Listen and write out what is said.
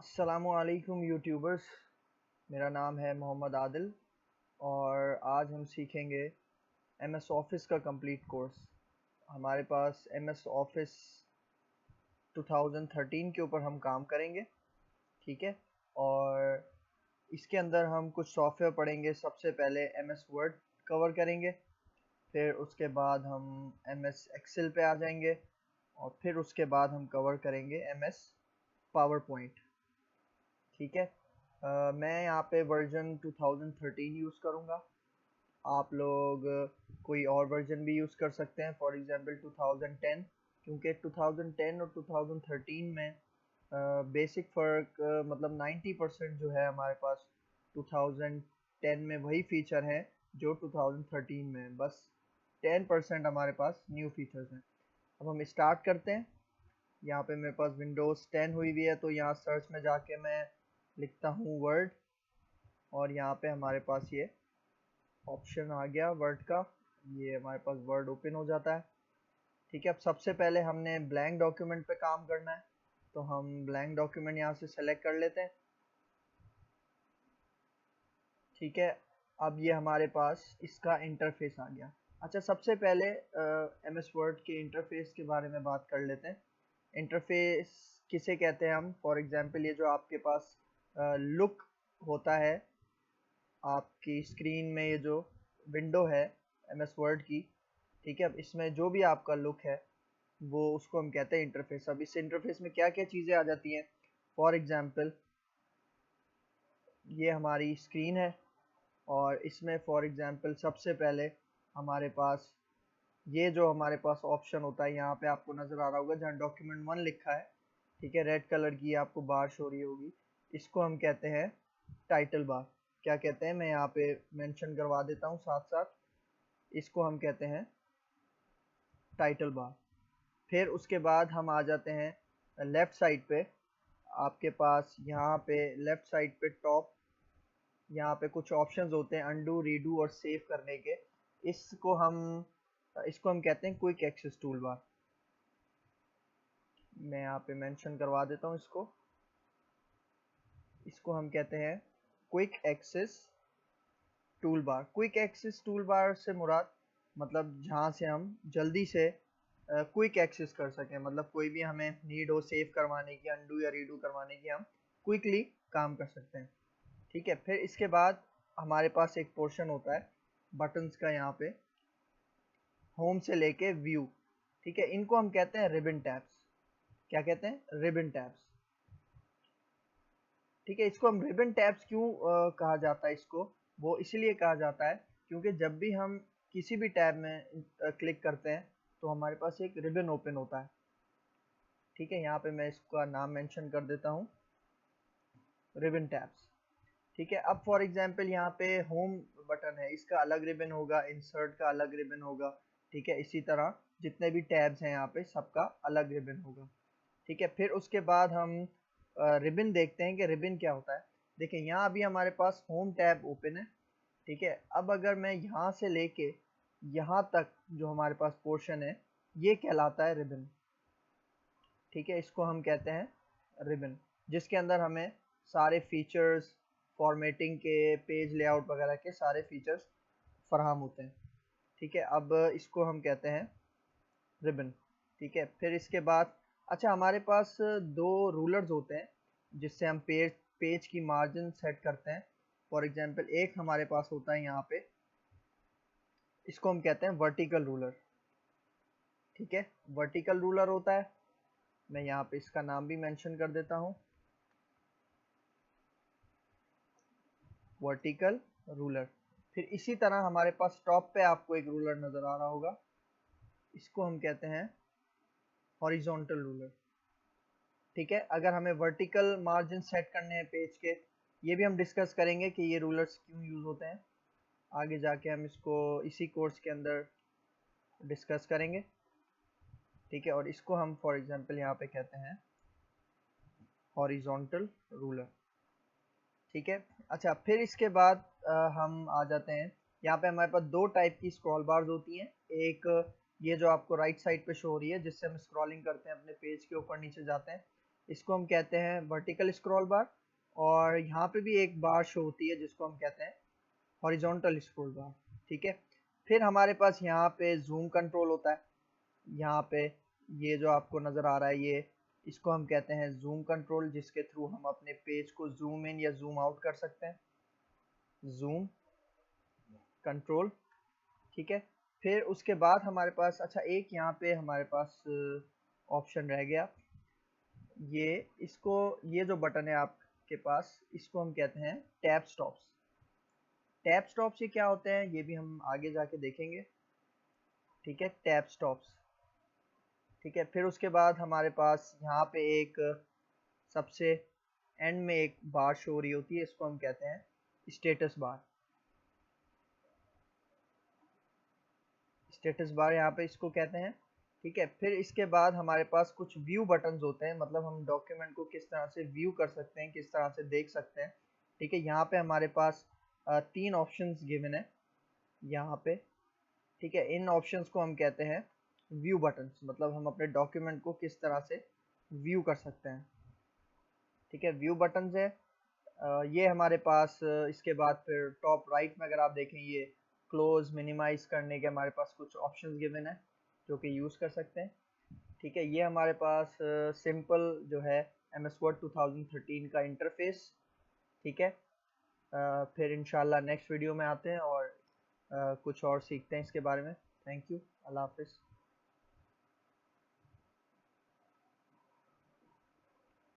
अस्सलामुअलैकुम यूट्यूबर्स। मेरा नाम है मोहम्मद आदिल और आज हम सीखेंगे एमएस ऑफिस का कंप्लीट कोर्स। हमारे पास एमएस ऑफिस 2013 के ऊपर हम काम करेंगे, ठीक है। और इसके अंदर हम कुछ सॉफ्टवेयर पढ़ेंगे। सबसे पहले एमएस वर्ड कवर करेंगे, फिर उसके बाद हम एमएस एक्सेल पे आ जाएंगे और फिर उसके बाद हम कवर करेंगे एमएस पावर पॉइंट, ठीक है। मैं यहाँ पे वर्जन 2013 यूज़ करूँगा। आप लोग कोई और वर्जन भी यूज़ कर सकते हैं, फॉर एग्जांपल 2010, क्योंकि 2010 और 2013 में बेसिक फ़र्क मतलब 90% जो है हमारे पास 2010 में वही फीचर हैं जो 2013 में है। बस 10% हमारे पास न्यू फीचर्स हैं। अब हम स्टार्ट करते हैं। यहाँ पे मेरे पास विंडोज़ 10 हुई हुई है, तो यहाँ सर्च में जाके मैं लिखता हूँ वर्ड और यहाँ पे हमारे पास ये ऑप्शन आ गया वर्ड का। ये हमारे पास वर्ड ओपन हो जाता है, ठीक है। अब सबसे पहले हमने ब्लैंक डॉक्यूमेंट पे काम करना है, तो हम ब्लैंक डॉक्यूमेंट यहाँ से सेलेक्ट कर लेते हैं, ठीक है। अब ये हमारे पास इसका इंटरफेस आ गया। अच्छा, सबसे पहले एमएस वर्ड के इंटरफेस के बारे में बात कर लेते हैं। इंटरफेस किसे कहते हैं हम? फॉर एग्जांपल ये जो आपके पास लुक होता है आपकी स्क्रीन में, ये जो विंडो है एमएस वर्ड की, ठीक है। अब इसमें जो भी आपका लुक है वो उसको हम कहते हैं इंटरफेस। अब इस इंटरफेस में क्या क्या चीज़ें आ जाती हैं? फॉर एग्जांपल ये हमारी स्क्रीन है और इसमें फॉर एग्जांपल सबसे पहले हमारे पास ये जो हमारे पास ऑप्शन होता है, यहाँ पे आपको नज़र आ रहा होगा जहाँ डॉक्यूमेंट 1 लिखा है, ठीक है, रेड कलर की आपको बार शो रही होगी। इसको हम कहते हैं टाइटल बार। क्या कहते हैं, मैं यहाँ पे मेंशन करवा देता हूँ साथ साथ। इसको हम कहते हैं टाइटल बार। फिर उसके बाद हम आ जाते हैं लेफ़्ट साइड पे। आपके पास यहाँ पे लेफ़्ट साइड पे टॉप, यहाँ पे कुछ ऑप्शंस होते हैं अंडू, रीडू और सेव करने के। इसको हम कहते हैं क्विक एक्सेस टूल बार। मैं यहाँ पे मेंशन करवा देता हूँ इसको। इसको हम कहते हैं quick access tool bar. Quick access tool bar से मुराद मतलब जहाँ से हम जल्दी से क्विक एक्सेस कर सकें, मतलब कोई भी हमें नीड हो सेव करवाने की, अंडू या रीडू करवाने की, हम क्विकली काम कर सकते हैं, ठीक है। फिर इसके बाद हमारे पास एक पोर्शन होता है बटन्स का, यहाँ पे होम से लेके व्यू, ठीक है। इनको हम कहते हैं रिबन टैब्स। क्या कहते हैं? रिबन टैब्स, ठीक है। इसको हम रिबन टैब्स क्यों कहा जाता है इसको? वो इसलिए कहा जाता है क्योंकि जब भी हम किसी भी टैब में क्लिक करते हैं तो हमारे पास एक रिबन ओपन होता है, ठीक है। यहाँ पे मैं इसका नाम मेंशन कर देता हूँ, रिबन टैब्स, ठीक है। अब फॉर एग्जांपल यहाँ पे होम बटन है, इसका अलग रिबन होगा, इंसर्ट का अलग रिबन होगा, ठीक है। इसी तरह जितने भी टैब्स हैं यहाँ पे सबका अलग रिबन होगा, ठीक है। फिर उसके बाद हम रिबन देखते हैं कि रिबन क्या होता है। देखिए यहाँ अभी हमारे पास होम टैब ओपन है, ठीक है। अब अगर मैं यहाँ से लेके यहाँ तक जो हमारे पास पोर्शन है ये कहलाता है रिबन, ठीक है। इसको हम कहते हैं रिबन, जिसके अंदर हमें सारे फीचर्स, फॉर्मेटिंग के, पेज लेआउट वगैरह के सारे फीचर्स फराहम होते हैं, ठीक है। अब इसको हम कहते हैं रिबन, ठीक है। फिर इसके बाद अच्छा, हमारे पास दो रूलर्स होते हैं जिससे हम पेज की मार्जिन सेट करते हैं। फॉर एग्जांपल एक हमारे पास होता है यहाँ पे, इसको हम कहते हैं वर्टिकल रूलर, ठीक है। वर्टिकल रूलर होता है, मैं यहाँ पे इसका नाम भी मेंशन कर देता हूँ, वर्टिकल रूलर। फिर इसी तरह हमारे पास टॉप पे आपको एक रूलर नजर आ रहा होगा, इसको हम कहते हैं हॉरिजॉन्टल रूलर, ठीक है। अगर हमें वर्टिकल मार्जिन सेट करने हैं पेज के, ये भी हम डिस्कस करेंगे कि ये रूलर्स क्यों यूज होते हैं। आगे जाके हम इसको इसी कोर्स के अंदर डिस्कस करेंगे, ठीक है। और इसको हम फॉर एग्जांपल यहाँ पे कहते हैं हॉरिजॉन्टल रूलर, ठीक है। अच्छा, फिर इसके बाद हम आ जाते हैं, यहाँ पे हमारे पास दो टाइप की स्क्रॉल बार्स होती हैं। एक ये जो आपको राइट साइड पे शो हो रही है, जिससे हम स्क्रॉलिंग करते हैं अपने पेज के ऊपर नीचे जाते हैं, इसको हम कहते हैं वर्टिकल स्क्रॉल बार, और यहाँ पे भी एक बार शो होती है जिसको हम कहते हैं हॉरिजॉन्टल स्क्रॉल बार। ठीक है, फिर हमारे पास यहाँ पे जूम कंट्रोल होता है। यहाँ पे ये जो आपको नज़र आ रहा है, ये इसको हम कहते हैं जूम कंट्रोल, जिसके थ्रू हम अपने पेज को जूम इन या जूम आउट कर सकते हैं। जूम कंट्रोल, ठीक है। फिर उसके बाद हमारे पास, अच्छा एक यहाँ पे हमारे पास ऑप्शन रह गया, ये इसको, ये जो बटन है आपके पास, इसको हम कहते हैं टैब स्टॉप्स। टैब स्टॉप्स ये क्या होते हैं, ये भी हम आगे जाके देखेंगे। ठीक है, टैब स्टॉप्स। ठीक है, फिर उसके बाद हमारे पास यहाँ पे एक सबसे एंड में एक बार शो हो रही होती है, इसको हम कहते हैं स्टेटस बार। स्टेटस बार यहाँ पे इसको कहते हैं। ठीक है, फिर इसके बाद हमारे पास कुछ व्यू बटन्स होते हैं, मतलब हम डॉक्यूमेंट को किस तरह से व्यू कर सकते हैं, किस तरह से देख सकते हैं। ठीक है, यहाँ पे हमारे पास 3 ऑप्शंस गिवन है यहाँ पे। ठीक है, इन ऑप्शंस को हम कहते हैं व्यू बटन्स, मतलब हम अपने डॉक्यूमेंट को किस तरह से व्यू कर सकते हैं। ठीक है, व्यू बटन्स है। ये हमारे पास इसके बाद फिर टॉप राइट में अगर आप देखें, ये क्लोज मिनिमाइज करने के हमारे पास कुछ ऑप्शंस गिवन है जो कि यूज़ कर सकते हैं। ठीक है, ये हमारे पास सिंपल जो है MS Word 2013 का इंटरफेस। ठीक है, फिर इंशाल्लाह नेक्स्ट वीडियो में आते हैं और कुछ और सीखते हैं इसके बारे में। थैंक यू, अल्लाह हाफिज़।